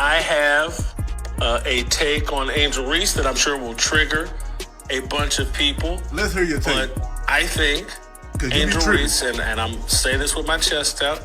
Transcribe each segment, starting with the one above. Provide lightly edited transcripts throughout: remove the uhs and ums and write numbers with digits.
I have a take on Angel Reese that I'm sure will trigger a bunch of people. Let's hear your take. But I think Angel Reese, and I'm saying this with my chest out,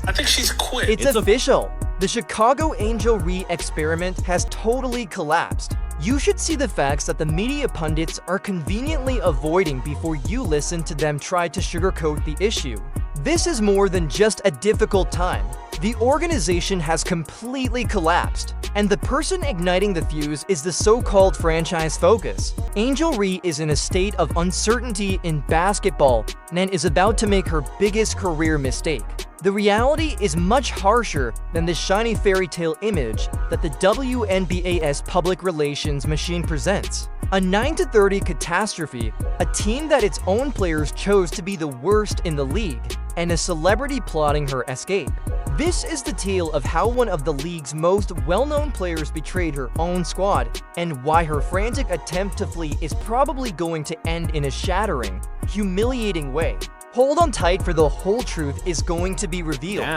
I think she's quit. It's official. The Chicago Angel Reese experiment has totally collapsed. You should see the facts that the media pundits are conveniently avoiding before you listen to them try to sugarcoat the issue. This is more than just a difficult time. The organization has completely collapsed, and the person igniting the fuse is the so-called franchise focus. Angel Reese is in a state of uncertainty in basketball and is about to make her biggest career mistake. The reality is much harsher than the shiny fairy tale image that the WNBA's public relations machine presents. A 9-30 catastrophe, a team that its own players chose to be the worst in the league, and a celebrity plotting her escape. This is the tale of how one of the league's most well-known players betrayed her own squad, and why her frantic attempt to flee is probably going to end in a shattering, humiliating way. Hold on tight, for the whole truth is going to be revealed.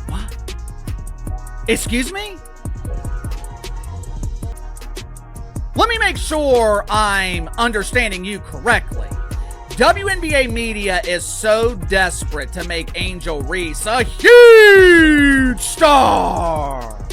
What? Excuse me? Let me make sure I'm understanding you correctly. WNBA media is so desperate to make Angel Reese a huge star.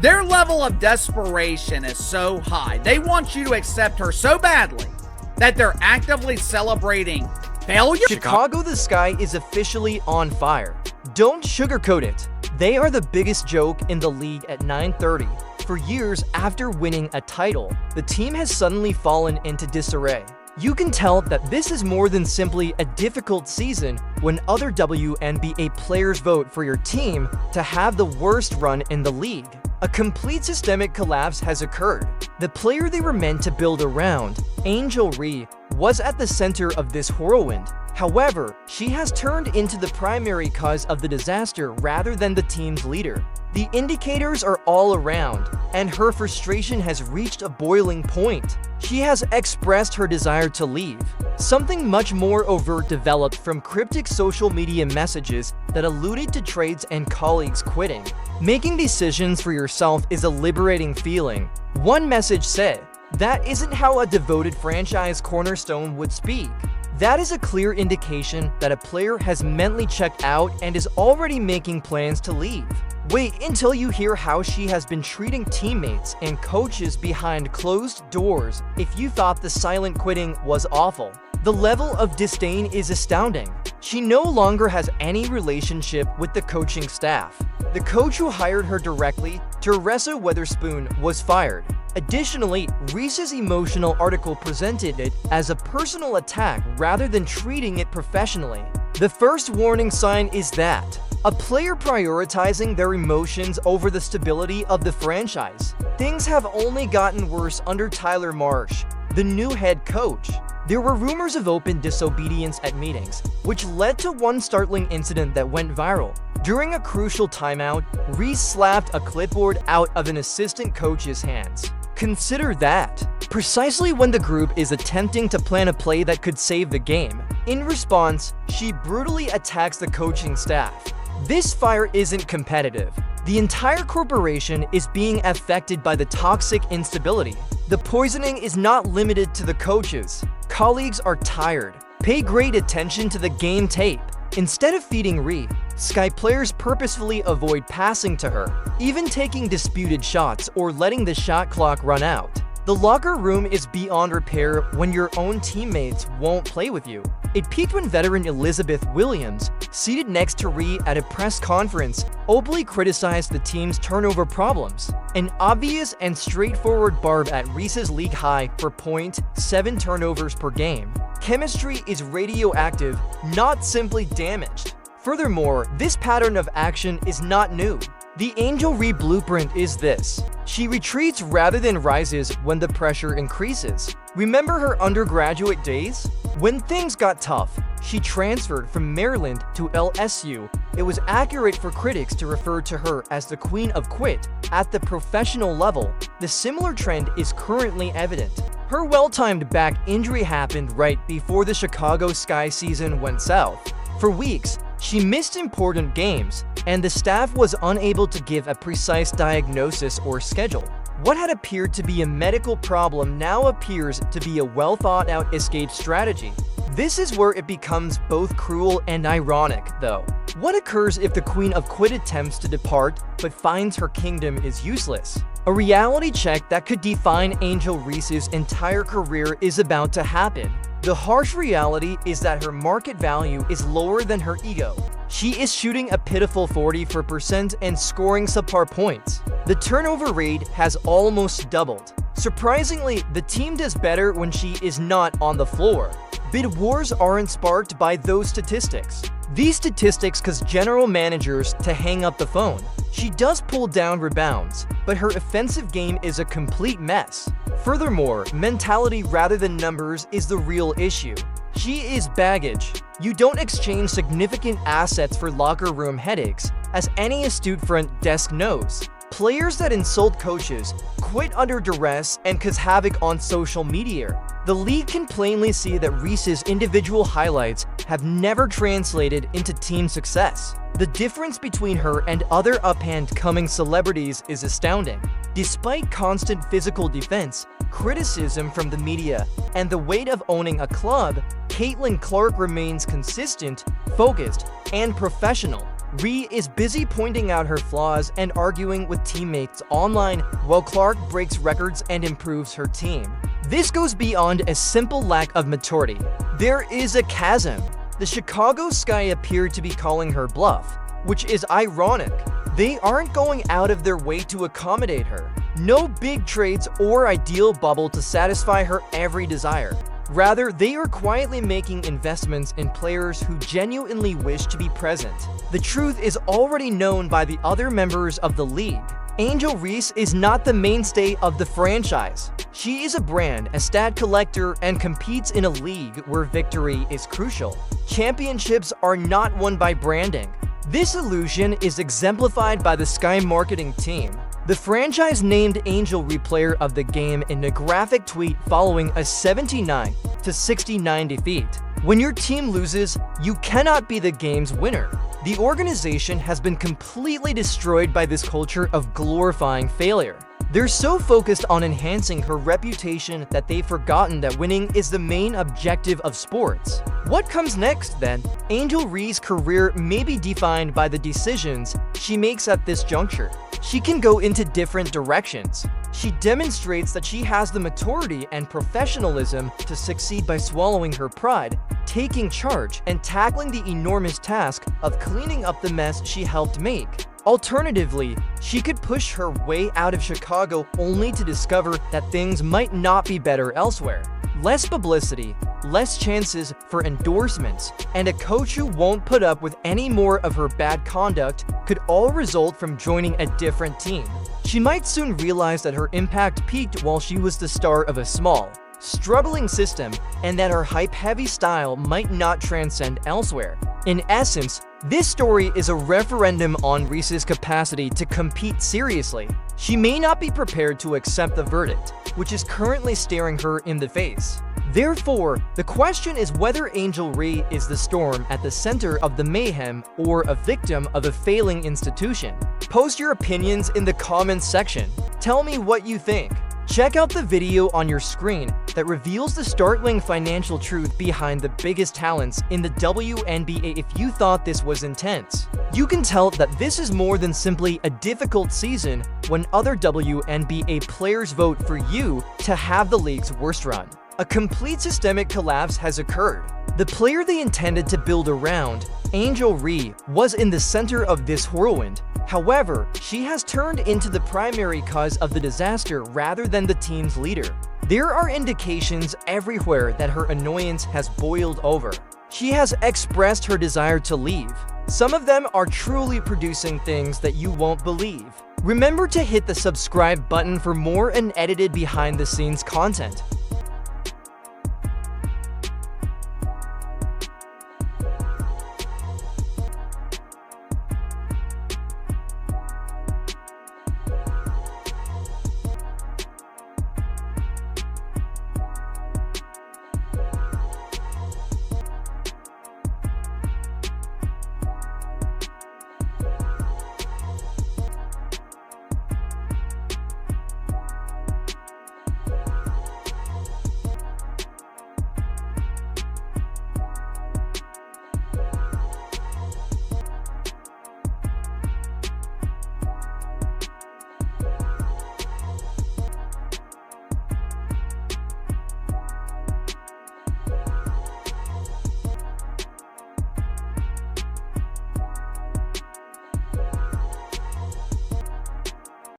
Their level of desperation is so high. They want you to accept her so badly that they're actively celebrating failure. Chicago the Sky is officially on fire. Don't sugarcoat it. They are the biggest joke in the league at 9:30. For years after winning a title, the team has suddenly fallen into disarray. You can tell that this is more than simply a difficult season when other WNBA players vote for your team to have the worst run in the league. A complete systemic collapse has occurred. The player they were meant to build around, Angel Reese, was at the center of this whirlwind. However, she has turned into the primary cause of the disaster rather than the team's leader. The indicators are all around, and her frustration has reached a boiling point. She has expressed her desire to leave. Something much more overt developed from cryptic social media messages that alluded to trades and colleagues quitting. Making decisions for yourself is a liberating feeling. One message said, "That isn't how a devoted franchise cornerstone would speak." That is a clear indication that a player has mentally checked out and is already making plans to leave. Wait until you hear how she has been treating teammates and coaches behind closed doors if you thought the silent quitting was awful. The level of disdain is astounding. She no longer has any relationship with the coaching staff. The coach who hired her directly, Teresa Weatherspoon, was fired. Additionally, Reese's emotional article presented it as a personal attack rather than treating it professionally. The first warning sign is that a player prioritizing their emotions over the stability of the franchise. Things have only gotten worse under Tyler Marsh, the new head coach. There were rumors of open disobedience at meetings, which led to one startling incident that went viral. During a crucial timeout, Reese slapped a clipboard out of an assistant coach's hands. Consider that. Precisely when the group is attempting to plan a play that could save the game. In response, she brutally attacks the coaching staff. This fire isn't competitive. The entire corporation is being affected by the toxic instability. The poisoning is not limited to the coaches. Colleagues are tired. Pay great attention to the game tape. Instead of feeding Reese, Sky players purposefully avoid passing to her, even taking disputed shots or letting the shot clock run out. The locker room is beyond repair when your own teammates won't play with you. It peaked when veteran Elizabeth Williams, seated next to Reese at a press conference, openly criticized the team's turnover problems. An obvious and straightforward barb at Reese's league high for .7 turnovers per game. Chemistry is radioactive, not simply damaged. Furthermore, this pattern of action is not new. The Angel Reese blueprint is this. She retreats rather than rises when the pressure increases. Remember her undergraduate days? When things got tough, she transferred from Maryland to LSU. It was accurate for critics to refer to her as the Queen of Quit. At the professional level, the similar trend is currently evident. Her well-timed back injury happened right before the Chicago Sky season went south. For weeks, She missed important games, and the staff was unable to give a precise diagnosis or schedule. What had appeared to be a medical problem now appears to be a well-thought-out escape strategy. This is where it becomes both cruel and ironic, though. What occurs if the Queen of Quit attempts to depart but finds her kingdom is useless? A reality check that could define Angel Reese's entire career is about to happen. The harsh reality is that her market value is lower than her ego. She is shooting a pitiful 44% and scoring subpar points. The turnover rate has almost doubled. Surprisingly, the team does better when she is not on the floor. Bid wars aren't sparked by those statistics. These statistics cause general managers to hang up the phone. She does pull down rebounds, but her offensive game is a complete mess. Furthermore, mentality rather than numbers is the real issue. She is baggage. You don't exchange significant assets for locker room headaches, as any astute front desk knows. Players that insult coaches, quit under duress, and cause havoc on social media. The league can plainly see that Reese's individual highlights have never translated into team success. The difference between her and other up-and-coming celebrities is astounding. Despite constant physical defense, criticism from the media, and the weight of owning a club, Caitlin Clark remains consistent, focused, and professional. Ree is busy pointing out her flaws and arguing with teammates online while Clark breaks records and improves her team. This goes beyond a simple lack of maturity. There is a chasm. The Chicago Sky appear to be calling her bluff, which is ironic. They aren't going out of their way to accommodate her. No big trades or ideal bubble to satisfy her every desire. Rather, they are quietly making investments in players who genuinely wish to be present. The truth is already known by the other members of the league. Angel Reese is not the mainstay of the franchise. She is a brand, a stat collector, and competes in a league where victory is crucial. Championships are not won by branding. This illusion is exemplified by the Sky marketing team. The franchise named Angel Reese Player of the Game in a graphic tweet following a 79-69 defeat. When your team loses, you cannot be the game's winner. The organization has been completely destroyed by this culture of glorifying failure. They're so focused on enhancing her reputation that they've forgotten that winning is the main objective of sports. What comes next, then? Angel Reese's career may be defined by the decisions she makes at this juncture. She can go into different directions. She demonstrates that she has the maturity and professionalism to succeed by swallowing her pride, taking charge, and tackling the enormous task of cleaning up the mess she helped make. Alternatively, she could push her way out of Chicago only to discover that things might not be better elsewhere. Less publicity, less chances for endorsements, and a coach who won't put up with any more of her bad conduct could all result from joining a different team. She might soon realize that her impact peaked while she was the star of a small, struggling system, and that her hype-heavy style might not transcend elsewhere. In essence, this story is a referendum on Reese's capacity to compete seriously. She may not be prepared to accept the verdict, which is currently staring her in the face. Therefore, the question is whether Angel Reese is the storm at the center of the mayhem or a victim of a failing institution. Post your opinions in the comments section. Tell me what you think. Check out the video on your screen that reveals the startling financial truth behind the biggest talents in the WNBA if you thought this was intense. You can tell that this is more than simply a difficult season when other WNBA players vote for you to have the league's worst run. A complete systemic collapse has occurred. The player they intended to build around, Angel Reese, was in the center of this whirlwind. However, she has turned into the primary cause of the disaster rather than the team's leader. There are indications everywhere that her annoyance has boiled over. She has expressed her desire to leave. Some of them are truly producing things that you won't believe. Remember to hit the subscribe button for more unedited behind-the-scenes content.